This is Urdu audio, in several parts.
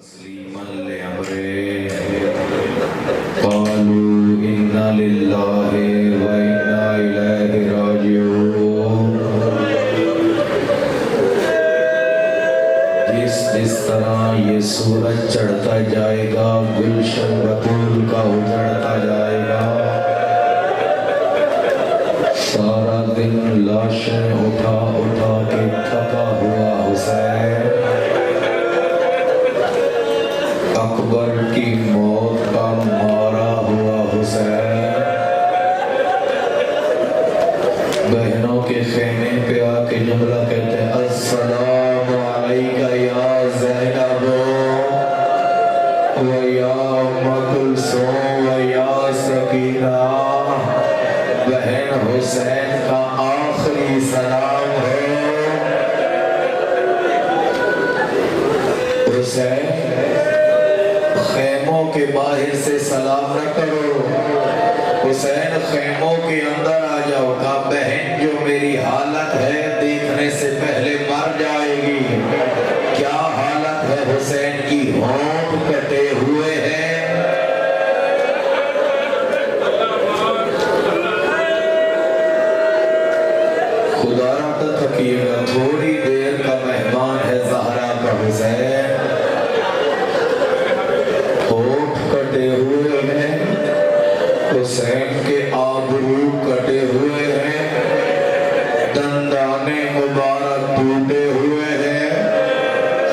تسلیما لأمره قالوا إنا لله وإنا إليه راجعون۔ جس طرح یہ سورج چڑھتا جائے گا گلشن بطول کا اجڑتا جائے گا، سارا دن لاشیں اٹھا اٹھا کے تھکا ہوا حسین اکبر کی موت کا مارا ہوا حسین بہنوں کے خیمے پہ آ کے جملہ کہتے ہیں السلام علیکہ یا زینب و یا ام کلثوم و یا سکینہ، بہن حسین کا آخری سلام ہے۔ حسین خیموں کے باہر سے سلام نہ کرو، حسین خیموں کے اندر آ جاؤ، کہا بہن جو میری حالت ہے دیکھنے سے پہلے مر جائے گی۔ کیا حالت ہے حسین کی؟ ہونٹ کٹے ہوئے ہیں، خدا را تھکیے گا، تھوڑی دیر کا مہمان ہے زہرا کا حسین، ہونٹ کٹے ہوئے ہیں، حسین کے آبرو کٹے ہوئے ہیں، دندانے مبارک ٹوٹے ہوئے ہیں،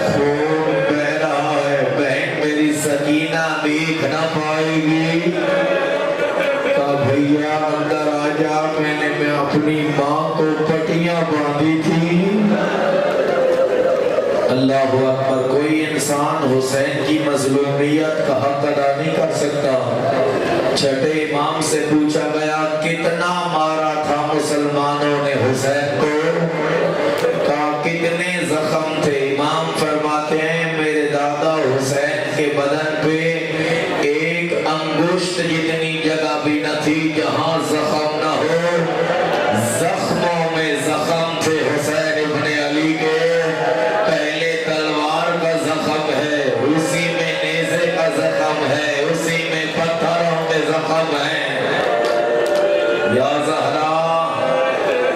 خون بہ رہا ہے، بہن میری سکینہ دیکھ نہ پائے گی۔ کہا بھیا اندر آ جا، میں اپنی ماں کو پٹیاں باندھی تھی۔ اللہ اکبر، کوئی انسان حسین کی مظلومیت کا حق ادا نہیں کر سکتا۔ چھٹے امام سے پوچھا گیا کتنا مارا تھا مسلمانوں نے حسین کو؟ کہا کتنے زخم تھے؟ امام فرماتے ہیں میرے دادا حسین کے بدن پہ ایک انگشت جتنی جگہ بھی نہ تھی جہاں زخم نہ ہو، زخموں میں زخم تھے حسین ابن علی کے۔ پہلے تلوار کا زخم ہے، اسی میں نیزے کا زخم ہے، اسی میں پتھروں میں زخم ہے۔ یا زہرا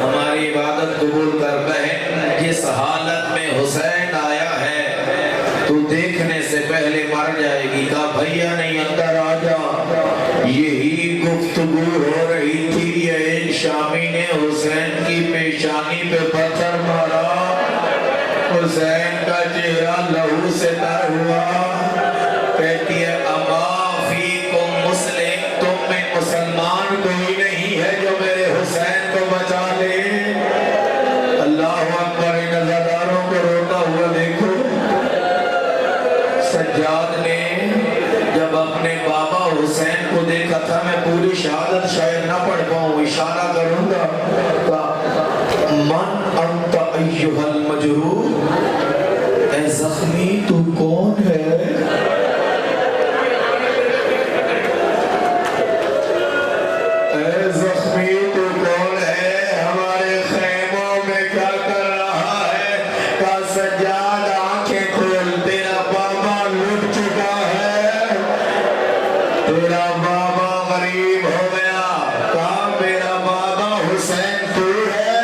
ہماری عبادت قبول کر بہن، جس حالت میں حسین آیا ہے تو دیکھنے سے پہلے مر جائے گی۔ کہا بھیا نہیں اندر آ جا، یہی گفتگو ہو رہی تھی، یہ شامی نے حسین کی پیشانی پہ پتھر مارا، حسین کا چہرہ لہو سے تر ہوا۔ کہتی ہے اما فیکم مسلم، تم میں مسلمان کوئی نہیں ہے جو میرے حسین کو بچا لے۔ اللہ اکبر، ان عزاداروں کو روتا ہوا دیکھو۔ سجاد نے جب اپنے بابا حسین کو دیکھا تھا، میں پوری شہادت شاید نہ پڑھ پاؤں، اشارہ کروں گا، من انت ایھا المجروح، اے زخمی تو کون ہے؟ اے زخمی تو کون ہے؟ ہمارے خیموں میں کیا کر رہا ہے؟ کہا سجاد آنکھیں کھول، تیرا بابا لٹ چکا ہے، تیرا بابا غریب ہو گیا۔ کہا میرا بابا حسین تو ہے؟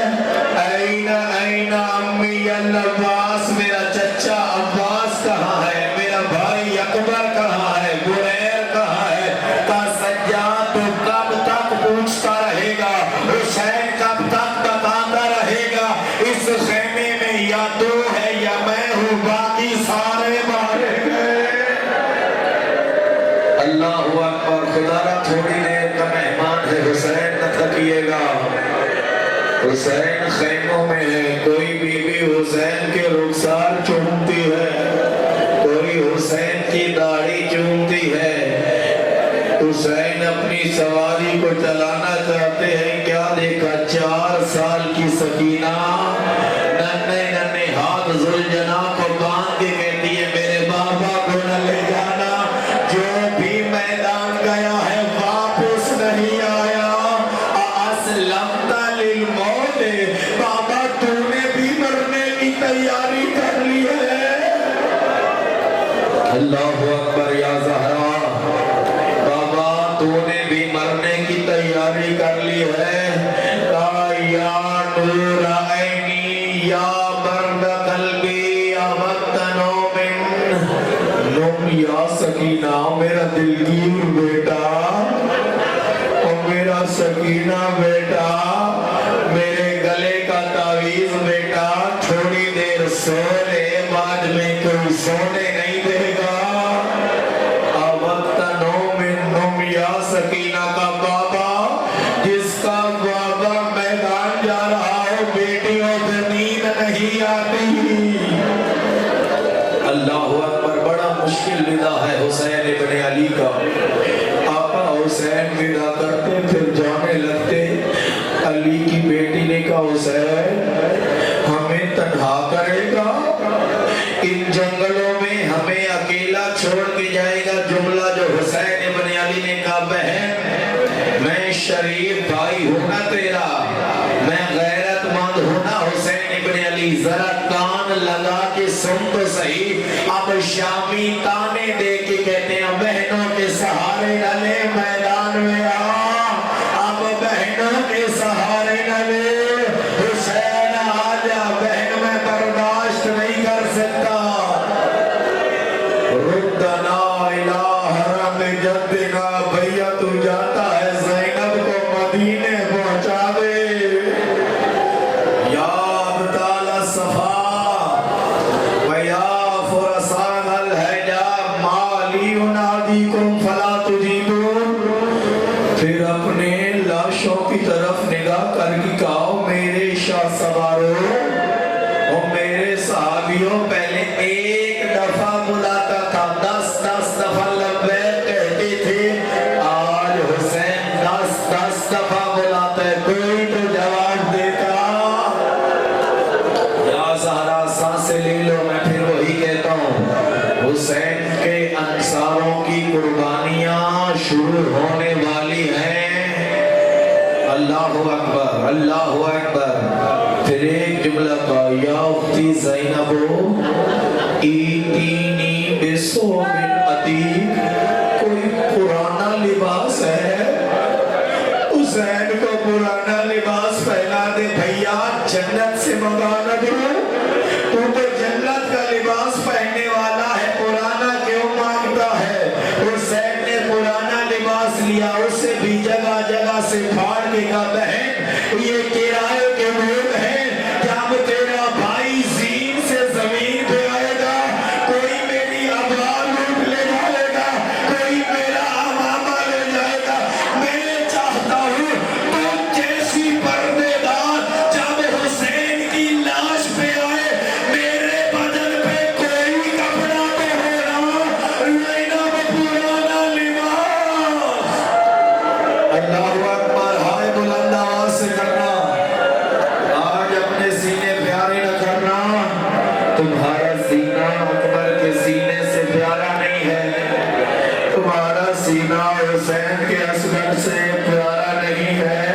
این امی العباس، میرا چچا عباس کہاں ہے؟ میرا بھائی اکبر کہاں ہے؟ بریر کہاں ہے؟ کہا سجاد تو کب تک پوچھتا رہے گا؟ حسین کب تک بتاتا رہے گا؟ اس خیمے میں یا تو ہے یا میں ہوں، باقی سارے مارے گئے۔ اللہ اکبر، خدا را تھوڑی دیر کا مہمان ہے حسین، نہ تھکیے گا۔ حسین خیموں میں ہے، کوئی بی بی حسین کے رخسار چومتی ہے، کوئی حسین کی داڑھی چومتی ہے۔ حسین اپنی سواری کو چلانا چاہتے ہیں، کیا دیکھا 4 سال کی سکینہ ننھے ننھے ہاتھ ذوالجناح کو باندھ کے کہتی ہے میرے بابا کو نہ لے جانا، جو بھی میدان گیا ہے واپس نہیں آیا۔ اسلمت للموت، بابا تو نے بھی مرنے کی تیاری کر لی ہے۔ اللہ اکبر یا زہرا بابا تو نے بھی مرنے کی تیاری کر لی ہے کہا یا نور عینی یا برد قلبی یا وطن من نم یا سکینہ میرا دلگیر بیٹا اور میرا سکینہ بیٹا میرے گلے کا تعویذ بیٹا تھوڑی دیر سو لے بعد میں کوئی سونے نہیں دے گا سکینہ کا بابا جس کا بابا میدان جا رہا ہو بیٹیوں سے نیند نہیں آتی اللہ اکبر بڑا مشکل ودا ہے حسین ابن علی کا آقا حسین ودا کرتے پھر جانے لگتے علی کی بیٹی نے کہا حسین ہمیں تنہا کرے گا ان جنگلوں میں ہمیں اکیلا چھوڑ کے جائے گا جملہ جو حسین ابن علی نے کہا بہن میں شریف بھائی ہوں نا تیرا میں غیرت مند ہوں نا حسین ابن علی ذرا کان لگا کے سن تو صحیح اب شامی تانے دے کے کہتے ہیں بہنوں کے سہارے ڈالے میدان میں اب بہنوں کے سہارے ڈالے حسین آ جا بہن میں برداشت نہیں کر سکتا ردنا الہ حرم جدنا بھیا تو جاتا ہے زینب کو مدینے پہنچا دے یا ابطال صفا ویا فرسان الحجاب مالی انادیکم فلا تجیبون پھر اپنے لاشوں کی طرف نگاہ کر کے کہا میرے شاہ سوارو اور میرے صحابیوں پہلے ایک دفعہ بلاتا تھا 10 دفعہ لبیک کہتے تھے آج حسین 10 دفعہ بلاتا ہے کوئی تو جواب دیتا یا زہرا سانسیں لے لو میں پھر وہی کہتا ہوں حسین کے انصاروں کی قربانیاں شروع ہونے والی ہیں اللہ اکبر اللہ اکبر پھر ایک جملہ کہا یا اختی زینبو ایتینی بسو من عتیق کوئی پرانا لباس ہے حسین کو پرانا لباس پہنا دے بھیا جنت سے منگانا دو تو جنت کا لباس پہننے والا ہے پرانا کیوں مانگتا ہے حسین نے پرانا لباس لیا اسے بھی جگہ جگہ سے پھاڑ کے کہا بہن یہ کرائے کے موڑ ہیں جب تیرا بھائی زین سے زمین پہ آئے گا کوئی میری ابرار لوٹ لے جائے گا کوئی میرا امامہ لے جائے گا میں چاہتا ہوں تم جیسی پردے دار جب حسین کی لاش پہ آئے میرے بدن پہ کوئی کپڑا تو ہو رہا لینا پرانا لباس اللہ اکبر ہائے بلند آواز سے کرنا آج اپنے سینے پیارے نہ کرنا تمہارا سینہ اکبر کے سینے سے پیارا نہیں ہے تمہارا سینہ حسین کے اصغر سے پیارا نہیں ہے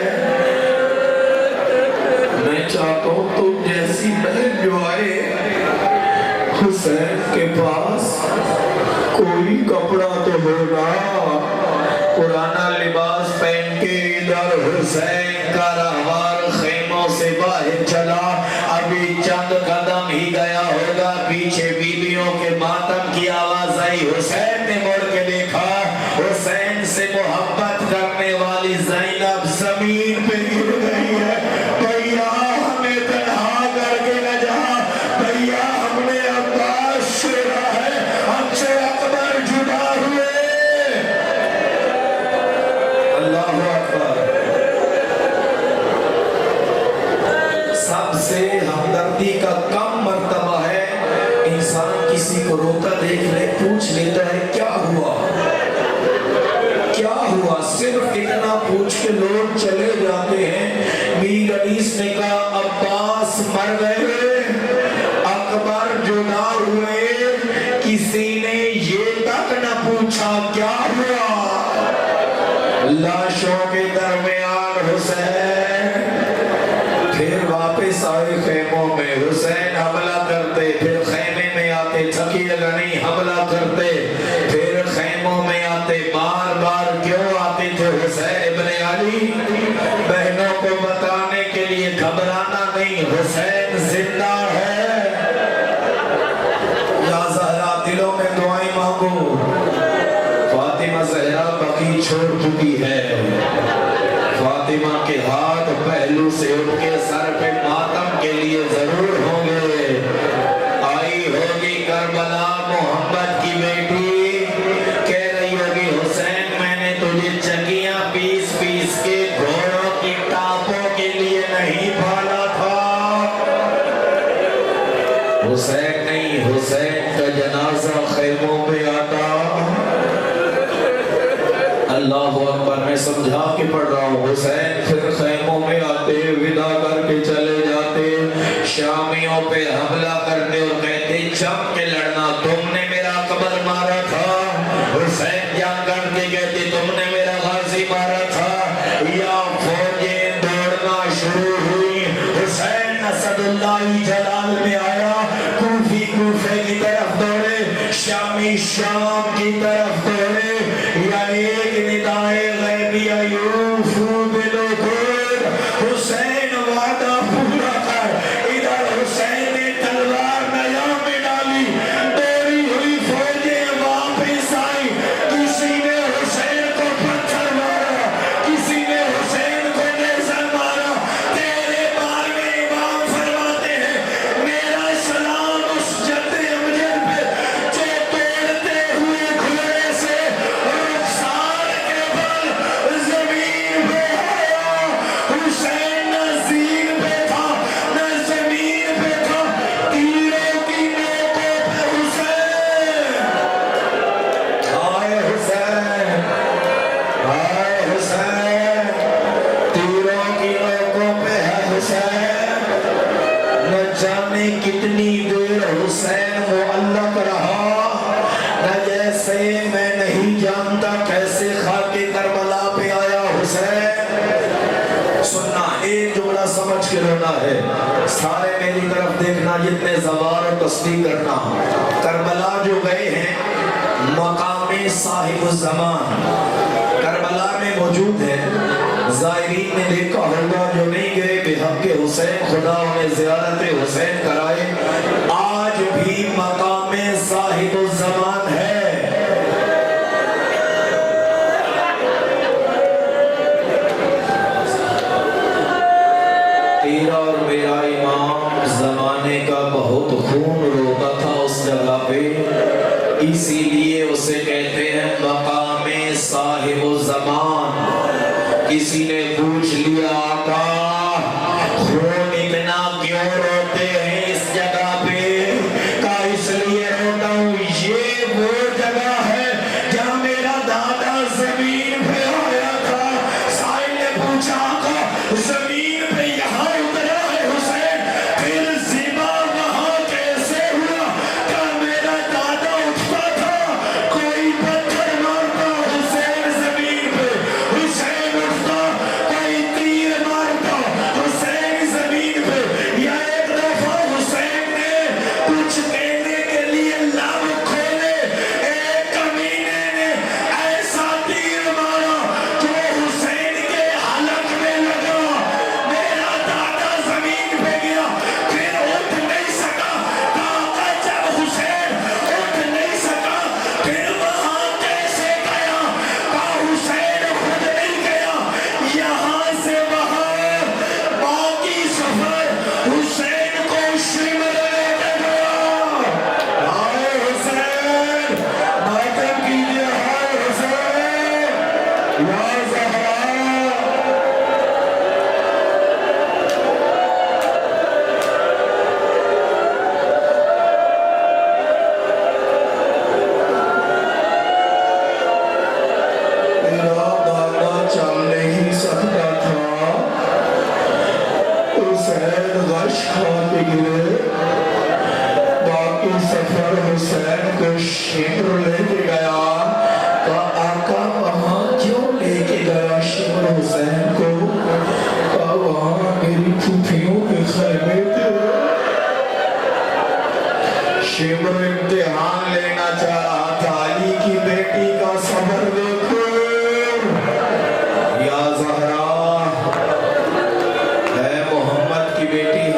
میں چاہتا ہوں تم جیسی بہن جو آئے حسین کے پاس کوئی کپڑا تو ہوگا پرانا لباس پہن کے ادھر حسین کا رہوار خیموں سے باہر چلا ابھی چند قدم ہی گیا ہوگا پیچھے بیویوں کے ماتم کی آواز آئی حسین نے مڑ کے دیکھا حسین سے محبت کرنے والی زینب زمین پہ گر گئی ہے بھیا ہمیں تنہا کر کے نہ جا بھیا ہم نے عباس چھوڑا ہے ہم سے اکبر جدا ہوئے اللہ اکبر سب سے ہمدردی کا کم مرتبہ ہے انسان کسی کو روتا دیکھ لے پوچھ لیتا ہے کیا ہوا صرف اتنا پوچھ کے لوگ چلے جاتے ہیں میر انیس نے کہا عباس مر گئے اکبر جدا ہوئے کسی نے یہ تک نہ پوچھا کیا ہوا لاشوں کے درمیان حسین پھر واپس آئے خیموں میں حسین حملہ کرتے پھر خیمے میں آتے تھکی لڑی حملہ کرتے نہیں حسین زندہ ہے۔ یا زہرا دلوں میں دعائیں مانگو، فاطمہ زہرا بقی چھوڑ چکی ہے۔ فاطمہ کے ہاتھ پہلو سے اٹھ کے سر پہ ماتم کے لیے ضرور ہوں گے۔ آئی ہوگی کربلا محمد کی بیٹی، کہہ رہی ہوگی حسین میں نے تجھے چکیاں پیس پیس کے گھوڑوں کی ٹاپوں کے لیے نہیں پالا تھا۔ حسین نہیں، حسین کا جنازہ خیموں پہ آتا۔ اللہ اکبر، میں سمجھا کے پڑھ رہا ہوں۔ حسین پھر خیموں میں آتے، ودا کر کے چلے جاتے، شامیوں پہ حملہ کرتے اور کہتے جم کے لڑنا، تم نے میرا قبر مارا تھا۔ حسین جان کر کے کہتے تم نے میرا غازی مارا تھا۔ یا فوجیں دوڑنا شروع ہوئی، حسین اسد اللہ جلال میں آیا، کوفی کوفے کی طرف دوڑے، شامی شام کی طرف دوڑے۔ یا ایک ندائے غیبیہ یوفو بالعقود، حسین وعدہ پورا کر۔ ادھر حسین نے تلوار نیام میں ڈالی، دوڑی ہوئی فوجیں واپس آئی۔ کسی نے حسین کو پتھر مارا، کسی نے حسین کو نیزہ مارا۔ تیرے بارے میں امام فرماتے ہیں میرا سلام اس جد امجد پہ جو توڑتے ہوئے گھوڑے سے رخسار کے بل زمین پہ آیا۔ حسین نہ زین پہ تھا نہ زمین پہ تھا، تیروں کی نوکوں پہ حسین۔ آئے حسین، آئے حسین، تیروں کی نوکوں پہ ہے حسین۔ نہ جانے کتنی دیر حسین معلق رہا، نہ جیسے میں نہیں جانتا کیسے خاک کربلا پہ آیا حسین۔ سننا، ایک جملہ سمجھ کے رونا ہے، سارے میری طرف دیکھنا، جتنے زوار اور تصدیق کرنا۔ کربلا جو گئے ہیں مقام صاحب الزمان کربلا میں موجود ہے، زائرین نے دیکھا ہوگا، جو نہیں گئے بے حق حسین خدا انہیں زیارت حسین کرائے۔ آج بھی مقام صاحب الزمان ہے۔ تیرا اور میرا امام زمانے کا بہت خون روتا تھا اس جگہ پہ، اسی لیے اسے کہتے ہیں مقام صاحب الزمان۔ کسی نے پوچھ لیا آقا خون اتنا کیوں روتے ہیں اس جگہ پہ؟ کہا اس لیے روتا ہوں، یہ وہ جگہ ہے جہاں میرا دادا زمین پہ آیا تھا۔ سائل نے پوچھا آقا زمین پہ یہاں اترا ہے حسین، پھر زبا وہاں کیسے ہوا؟ کہا میرا دادا اٹھتا تھا، کوئی پتھر مارتا حسین زمین پہ، حسین اٹھتا، کوئی تیر مارتا حسین زمین پہ۔ یا ایک دفعہ حسین نے کچھ کہنے کے لیے لب کھولے، ایک کمینے نے ایسا تیر مارا جو حسین کے حلق میں لگا، میرا دادا زمین پہ گیا، پھر اٹھ نہیں سکا۔ کہا جب حسین اٹھ نہیں سکا پھر وہاں کیسے گیا؟ کہا حسین خود نہیں گیا، یہاں سے وہاں باقی سفر حسین کو شمر لے کے گیا۔ آئے حسین، ماتم کیجئے، آئے حسین، یا زہرا۔ تیرا دادا چل نہیں سکتا تھا، حسین غش کھا کے گرے، باقی سفر حسین کو شمر لے کے گیا۔ کہا آقا وہاں کیوں لے کے گیا شمر حسین کو؟ کہا وہاں میری پھوپھیوں کے خیمے تھے، شمر امتحان لینا چاہ رہا تھا، علی کی بیٹی کا صبر دیکھو۔ یا زہرا، اے محمد کی بیٹی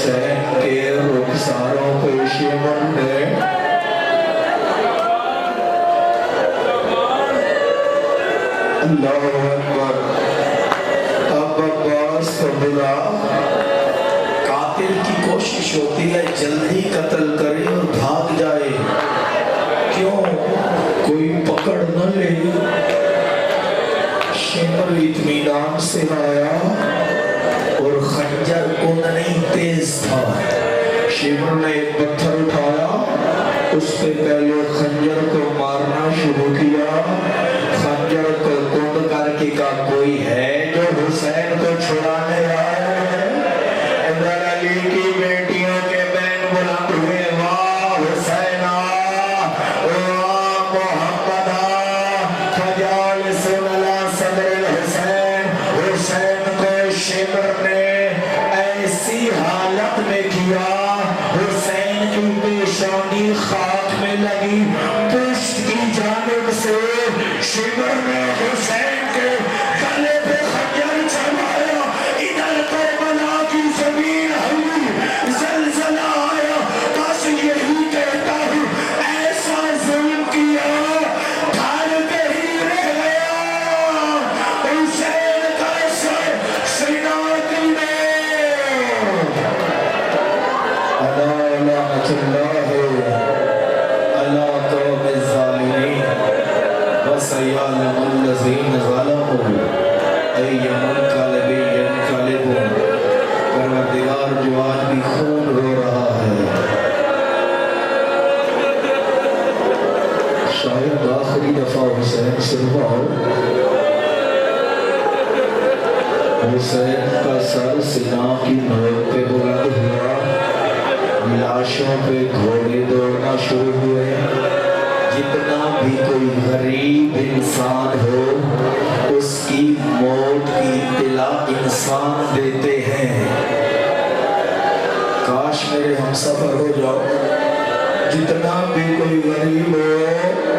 حسین کے رخساروں پہ شیمر نے اللہ اکبر اب عباس کو بلا قاتل کی کوشش ہوتی ہے جلدی قتل کرے اور بھاگ جائے کیوں کوئی پکڑ نہ لے شیمر اطمینان سے آیا اور خنجر کو نہیں تیز تھا شیمر نے ایک پتھر اٹھایا اس پہ پہلے خنجر کو مارنا شروع کیا خنجر کو کنڈ کر کے کہا کوئی ہے جو حسین کو چھڑانے آئے حیدر علی کی بیٹیوں کے بین بلند ہوئے واہ حسینہ واہ محمدہ فجال سنلا صدر الحسین حسین کو شیمر نے ایسی حالت میں کیا حسین کی پیشانی خاک میں لگی پشت کی جانب سے شیمر نے حسین کے گلے پہ خنجر چلایا ادھر کربلا کی زمین ہلی زلزلہ آیا بس یہی کہتا ہوں ایسا ظلم کیا گھر پہ ہی رہ گیا حسین کا سر سیناتی میں اللہ لعنت اللہ اللہ قوم الظالمین وسيعلم الذين ظلموا أي منقلب ينقلبون پروردگار جو آج بھی خون رو رہا ہے شاید آخری دفعہ حسین سے ہوا حسین کا سر سینہ کی نوک پہ بلند ہوا لاشوں پہ گھوڑے دوڑنا شروع ہوئے جتنا بھی کوئی غریب انسان ہو اس کی موت کی اطلاع انسان دیتے ہیں کاش میرے ہم سفر ہو جاؤ جتنا بھی کوئی غریب ہو